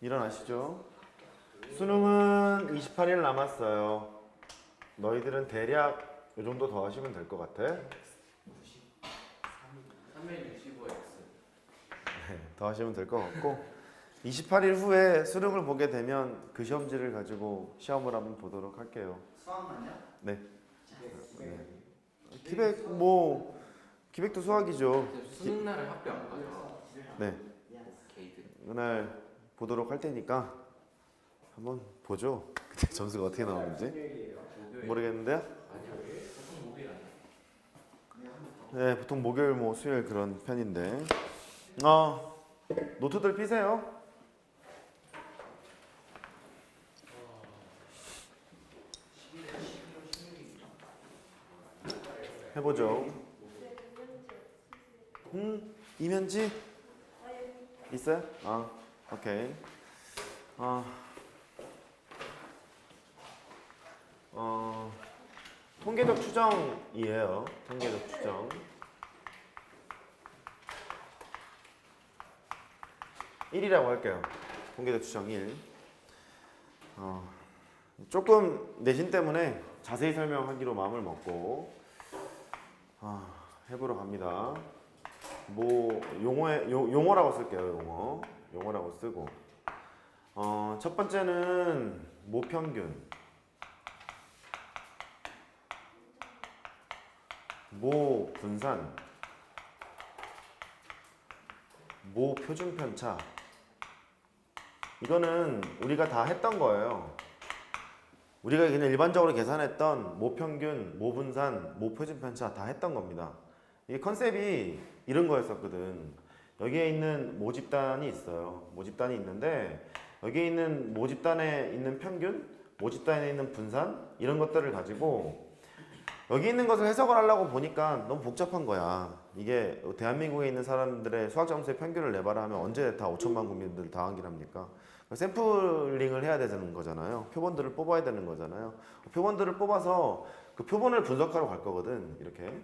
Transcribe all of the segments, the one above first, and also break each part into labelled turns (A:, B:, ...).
A: 일어나시죠. 수능은 28일 남았어요. 너희들은 대략 이 정도 더 하시면 될 것 같아.
B: 365x.
A: 네, 더 하시면 될 것 같고 28일 후에 수능을 보게 되면 그 시험지를 가지고 시험을 한번 보도록 할게요.
C: 수학만요?
A: 네. 기백 기백도 수학이죠.
B: 수능 날을 학교 안 가죠.
A: 네.
B: 게이드.
A: 그날 보도록 할 테니까 한번 보죠. 그때 점수가 어떻게 나오는지
B: 목요일.
A: 모르겠는데요.
B: 아니야. 보통 목요일 아니야.
A: 네, 보통 목요일 뭐 수요일 그런 편인데. 노트들 피세요. 해보죠. 이면지 있어요? 오케이. 통계적 추정이에요. 통계적 추정. 1이라고 할게요. 통계적 추정 1. 조금 내신 때문에 자세히 설명하기로 마음을 먹고 해보러 갑니다. 뭐 용어라고 쓸게요. 용어라고 쓰고 첫 번째는 모평균, 모분산, 모표준편차. 이거는 우리가 다 했던 거예요. 우리가 그냥 일반적으로 계산했던 모평균, 모분산, 모표준편차 다 했던 겁니다. 이게 컨셉이 이런 거였었거든. 여기에 있는 모집단이 있어요. 모집단이 있는데 여기에 있는 모집단에 있는 평균, 모집단에 있는 분산 이런 것들을 가지고 여기 있는 것을 해석을 하려고 보니까 너무 복잡한 거야. 이게 대한민국에 있는 사람들의 수학 점수의 평균을 내봐라 하면 언제 다 5천만 국민들 다 한기랍니까? 샘플링을 해야 되는 거잖아요. 표본들을 뽑아야 되는 거잖아요. 표본들을 뽑아서 그 표본을 분석하러 갈 거거든. 이렇게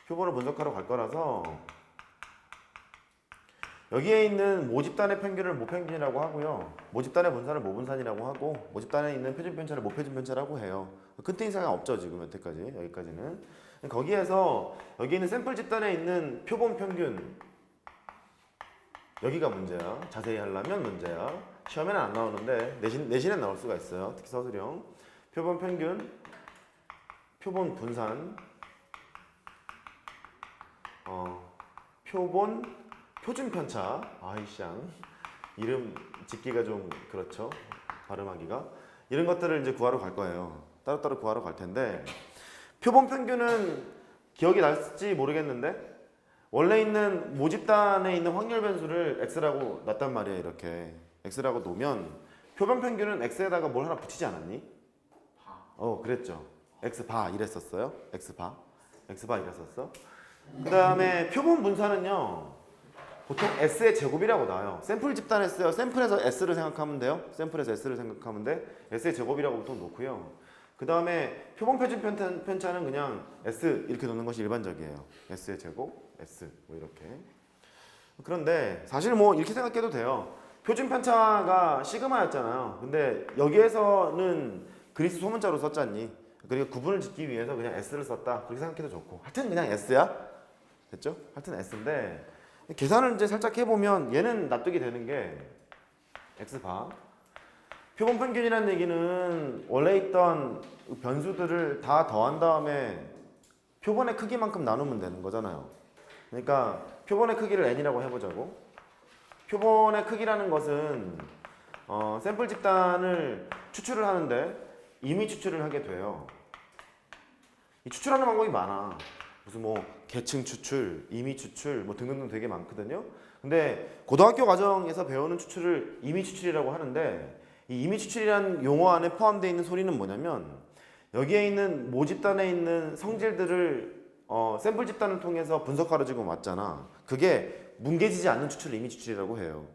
A: 표본을 분석하러 갈 거라서 여기에 있는 모집단의 평균을 모평균이라고 하고요. 모집단의 분산을 모분산이라고 하고 모집단에 있는 표준편차를 모표준편차라고 해요. 큰 틀린 상관 없죠. 지금 여태까지 여기까지는. 거기에서 여기 있는 샘플 집단에 있는 표본 평균 여기가 문제야. 자세히 하려면 문제야. 시험에는 안 나오는데 내신엔 나올 수가 있어요. 특히 서술형. 표본 평균, 표본 분산, 표준편차. 아이쌍. 이름 짓기가 좀 그렇죠. 발음하기가. 이런 것들을 이제 구하러 갈 거예요. 따로따로 구하러 갈 텐데 표본 평균은 기억이 날지 모르겠는데 원래 있는 모집단에 있는 확률 변수를 x라고 놨단 말이에요. 이렇게 x라고 놓으면 표본 평균은 x에다가 뭘 하나 붙이지 않았니? 그랬죠. x바 이랬었어요. x바 이랬었어. 그 다음에 표본 분산은요 보통 s의 제곱이라고 나와요. 샘플 집단에 써요. 샘플에서 s를 생각하면 돼요. 샘플에서 s를 생각하면 돼. s의 제곱이라고 보통 놓고요. 그 다음에 표본 표준 편차는 그냥 s 이렇게 놓는 것이 일반적이에요. s의 제곱, s 뭐 이렇게. 그런데 사실 뭐 이렇게 생각해도 돼요. 표준 편차가 시그마였잖아요. 근데 여기에서는 그리스 소문자로 썼잖니. 그리고 구분을 짓기 위해서 그냥 s를 썼다. 그렇게 생각해도 좋고. 하여튼 그냥 s야. 됐죠? 하여튼 s인데 계산을 이제 살짝 해보면 얘는 납득이 되는 게 x바. 표본 평균이라는 얘기는 원래 있던 변수들을 다 더한 다음에 표본의 크기만큼 나누면 되는 거잖아요. 그러니까 표본의 크기를 n이라고 해보자고. 표본의 크기라는 것은 샘플 집단을 추출을 하는데 임의 추출을 하게 돼요. 이 추출하는 방법이 많아. 무슨 뭐 계층 추출, 임의 추출 뭐 등등등 되게 많거든요. 근데 고등학교 과정에서 배우는 추출을 임의 추출이라고 하는데 이 임의 추출이라는 용어 안에 포함되어 있는 소리는 뭐냐면 여기에 있는 모집단에 있는 성질들을 샘플 집단을 통해서 분석하러 지금 왔잖아. 그게 뭉개지지 않는 추출을 임의 추출이라고 해요.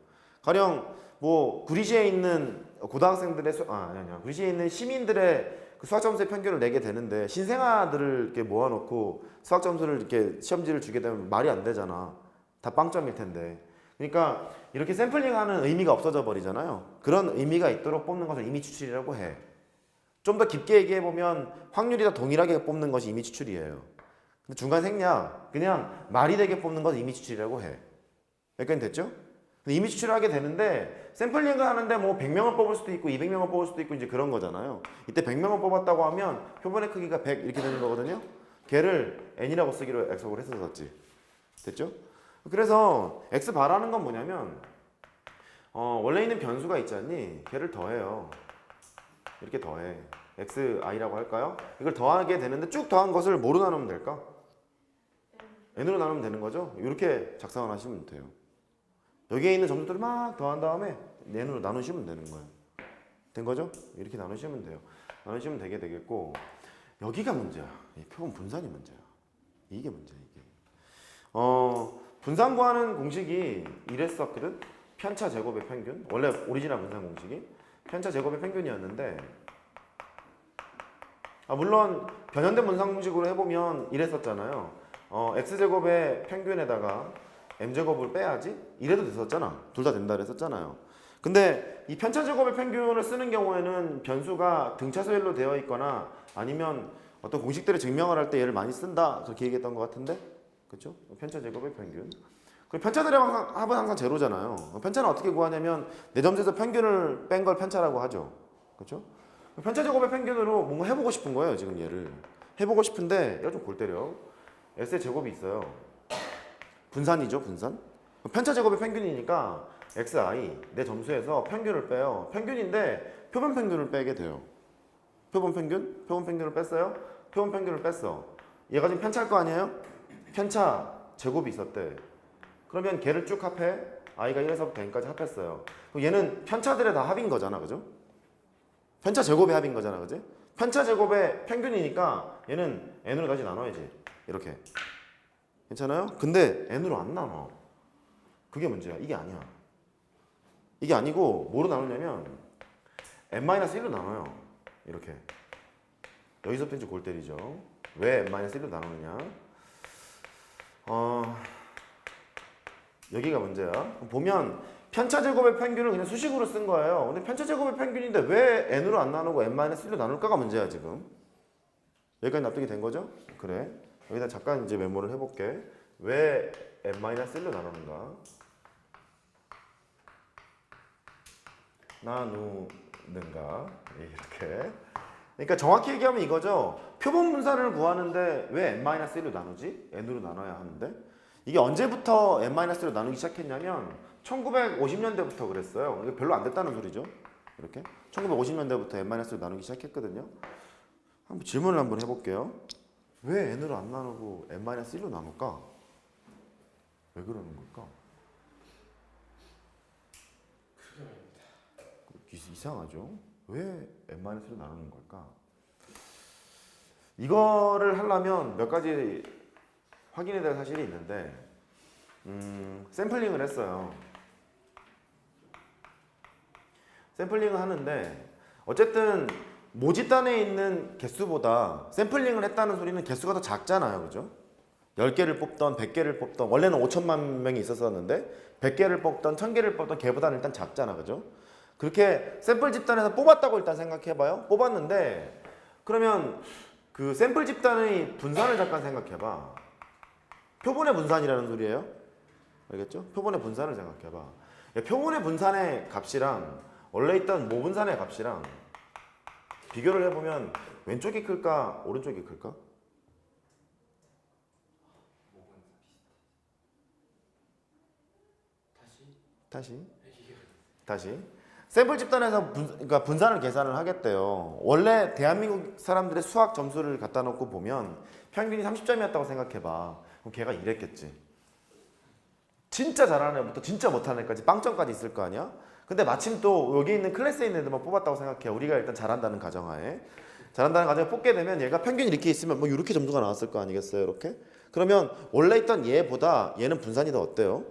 A: 가령 뭐 구리시에 있는 고등학생들의 구리시에 있는 시민들의 그 수학 점수의 평균을 내게 되는데 신생아들을 이렇게 모아놓고 수학 점수를 이렇게 시험지를 주게 되면 말이 안 되잖아. 다 빵점일 텐데. 그러니까 이렇게 샘플링하는 의미가 없어져 버리잖아요. 그런 의미가 있도록 뽑는 것을 임의 추출이라고 해. 좀 더 깊게 얘기해 보면 확률이 다 동일하게 뽑는 것이 임의 추출이에요. 근데 중간 생략 그냥 말이 되게 뽑는 것을 임의 추출이라고 해. 여기까지 됐죠? 근데 임의 추출을 하게 되는데 샘플링을 하는데 뭐 100명을 뽑을 수도 있고 200명을 뽑을 수도 있고 이제 그런 거잖아요. 이때 100명을 뽑았다고 하면 표본의 크기가 100 이렇게 되는 거거든요. 걔를 n이라고 쓰기로 약속을 했었지. 됐죠? 그래서 x 바라는 건 뭐냐면 원래 있는 변수가 있지 않니? 걔를 더해요. 이렇게 더해. xi라고 할까요? 이걸 더하게 되는데 쭉 더한 것을 뭐로 나누면 될까? n으로 나누면 되는 거죠? 이렇게 작성을 하시면 돼요. 여기에 있는 점수들을 막 더한 다음에 n으로 나누시면 되는 거예요. 된 거죠? 이렇게 나누시면 돼요. 나누시면 되게 되겠고 여기가 문제야. 이 표본 분산이 문제야. 이게 문제야 이게. 분산 구하는 공식이 이랬었거든. 편차 제곱의 평균. 원래 오리지널 분산 공식이 편차 제곱의 평균이었는데 물론 변형된 분산 공식으로 해보면 이랬었잖아요. x제곱의 평균에다가 m제곱을 빼야지 이래도 됐었잖아. 둘 다 된다 그랬었잖아요. 근데 이 편차 제곱의 평균을 쓰는 경우에는 변수가 등차수열로 되어 있거나 아니면 어떤 공식들을 증명을 할 때 얘를 많이 쓴다 그렇게 얘기했던 것 같은데 그렇죠? 편차 제곱의 평균. 그리고 편차들의 합은 항상 제로잖아요. 편차는 어떻게 구하냐면 내 점수에서 평균을 뺀 걸 편차라고 하죠. 그렇죠? 편차 제곱의 평균으로 뭔가 해보고 싶은 거예요. 지금 얘를 해보고 싶은데 얘가 좀 골 때려. s의 제곱이 있어요. 분산이죠, 분산. 편차 제곱의 평균이니까 xi 내 점수에서 평균을 빼요. 평균인데 표본 평균을 빼게 돼요. 표본 평균? 표본 평균을 뺐어요? 표본 평균을 뺐어. 얘가 지금 편차일 거 아니에요? 편차 제곱이 있었대. 그러면 걔를 쭉 합해. i가 1에서부터 n까지 합했어요. 그럼 얘는 편차들의 다 합인 거잖아, 그죠? 편차 제곱의 합인 거잖아, 그지? 편차 제곱의 평균이니까 얘는 n으로 다시 나눠야지. 이렇게. 괜찮아요? 근데 n으로 안 나눠. 그게 문제야. 이게 아니야. 이게 아니고 뭐로 나누냐면 n-1로 나눠요. 이렇게. 여기서부터 이제 골 때리죠. 왜 n-1로 나누느냐? 여기가 문제야. 보면 편차 제곱의 평균을 그냥 수식으로 쓴 거예요. 근데 편차 제곱의 평균인데 왜 n으로 안 나누고 n-1로 나눌까가 문제야 지금. 여기까지 납득이 된 거죠? 그래. 여기다 잠깐 이제 메모를 해볼게. 왜 n-1로 나누는가? 나누는가? 이렇게. 그러니까 정확히 얘기하면 이거죠. 표본 분산을 구하는데 왜 n-1로 나누지? n으로 나눠야 하는데. 이게 언제부터 n-1로 나누기 시작했냐면 1950년대부터 그랬어요. 이게 별로 안 됐다는 소리죠. 이렇게 1950년대부터 n-로 나누기 시작했거든요. 한번 질문을 한번 해볼게요. 왜 n으로 안 나누고 n-1로 나눌까? 왜 그러는 걸까? 이상하죠? 왜 n-로 나누는 걸까? 이거를 하려면 몇 가지 확인해야 될 사실이 있는데 샘플링을 했어요. 샘플링을 하는데 어쨌든 모집단에 있는 개수보다 샘플링을 했다는 소리는 개수가 더 작잖아요. 그죠? 10개를 뽑던 100개를 뽑던 원래는 5천만 명이 있었었는데 100개를 뽑던 1000개를 뽑던 걔보다는 일단 작잖아. 그죠? 그렇게 샘플 집단에서 뽑았다고 일단 생각해봐요. 뽑았는데 그러면 그 샘플 집단의 분산을 잠깐 생각해봐. 표본의 분산이라는 소리예요. 알겠죠? 표본의 분산을 생각해봐. 표본의 분산의 값이랑 원래 있던 모분산의 값이랑 비교를 해보면 왼쪽이 클까? 오른쪽이 클까? 다시. 샘플 집단에서 그러니까 분산을 계산을 하겠대요. 원래 대한민국 사람들의 수학 점수를 갖다 놓고 보면 평균이 30점이었다고 생각해봐. 그럼 걔가 이랬겠지. 진짜 잘하는 애부터 진짜 못하는 애까지 빵점까지 있을 거 아니야? 근데 마침 또 여기 있는 클래스에 있는 애들만 뽑았다고 생각해. 우리가 일단 잘한다는 가정하에. 잘한다는 가정에 뽑게 되면 얘가 평균이 이렇게 있으면 뭐 이렇게 점수가 나왔을 거 아니겠어요? 이렇게? 그러면 원래 있던 얘보다 얘는 분산이 더 어때요?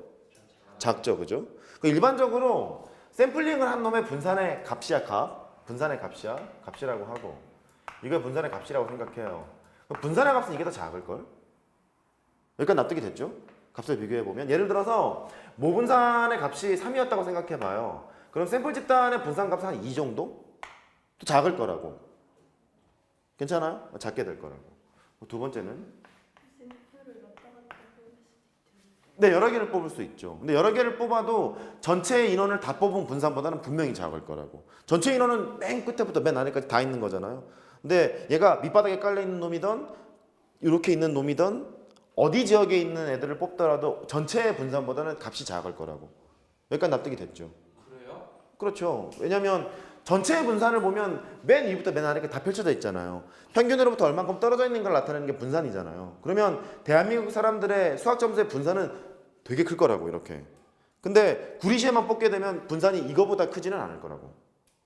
A: 작죠, 그죠? 일반적으로 샘플링을 한 놈의 분산의 값이야, 값. 분산의 값이야, 값이라고 하고. 이걸 분산의 값이라고 생각해요. 그럼 분산의 값은 이게 더 작을걸? 여기까지 납득이 됐죠? 값을 비교해 보면 예를 들어서 모분산의 값이 3이었다고 생각해 봐요. 그럼 샘플 집단의 분산값은 한 2 정도? 또 작을 거라고. 괜찮아요? 작게 될 거라고. 두 번째는 네, 여러 개를 뽑을 수 있죠. 근데 여러 개를 뽑아도 전체 인원을 다 뽑은 분산보다는 분명히 작을 거라고. 전체 인원은 맨 끝에부터 맨 아래까지 다 있는 거잖아요. 근데 얘가 밑바닥에 깔려 있는 놈이든 이렇게 있는 놈이든 어디 지역에 있는 애들을 뽑더라도 전체 분산보다는 값이 작을 거라고. 여기까지 납득이 됐죠.
B: 그래요?
A: 그렇죠. 왜냐면 전체 분산을 보면 맨 위부터 맨 아래까지 다 펼쳐져 있잖아요. 평균으로부터 얼만큼 떨어져 있는 걸 나타내는 게 분산이잖아요. 그러면 대한민국 사람들의 수학 점수의 분산은 되게 클 거라고 이렇게. 근데 구리시에만 뽑게 되면 분산이 이거보다 크지는 않을 거라고.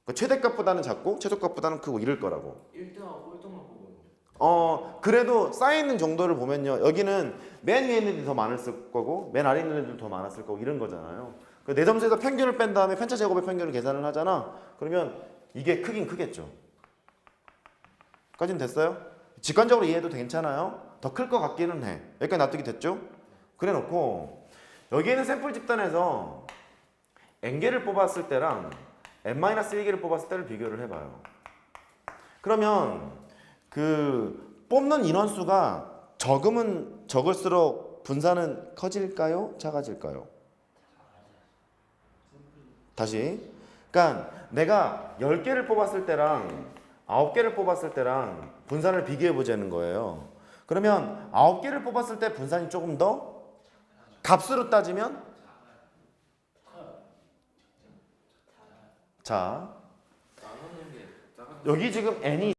A: 그러니까 최대값보다는 작고 최소값보다는 크고 이럴 거라고.
B: 1등하고 꼴등만 보거든요.
A: 그래도 쌓여있는 정도를 보면요. 여기는 맨 위에 있는 애들이 더 많았을 거고 맨 아래 있는 애들이 더 많았을 거고 이런 거잖아요. 내 점수에서 평균을 뺀 다음에 편차 제곱의 평균을 계산을 하잖아. 그러면 이게 크긴 크겠죠. 까지는 됐어요? 직관적으로 이해해도 괜찮아요? 더 클 것 같기는 해. 여기까지 납득이 됐죠? 그래 놓고 여기에는 샘플 집단에서 n개를 뽑았을 때랑 n-1개를 뽑았을 때를 비교를 해봐요. 그러면 그 뽑는 인원수가 적으면 적을수록 분산은 커질까요? 작아질까요? 다시. 그러니까 내가 10개를 뽑았을 때랑 9개를 뽑았을 때랑 분산을 비교해 보자는 거예요. 그러면 9개를 뽑았을 때 분산이 조금 더 값으로 따지면 자
B: 나누는 게 작은
A: 여기 지금 n이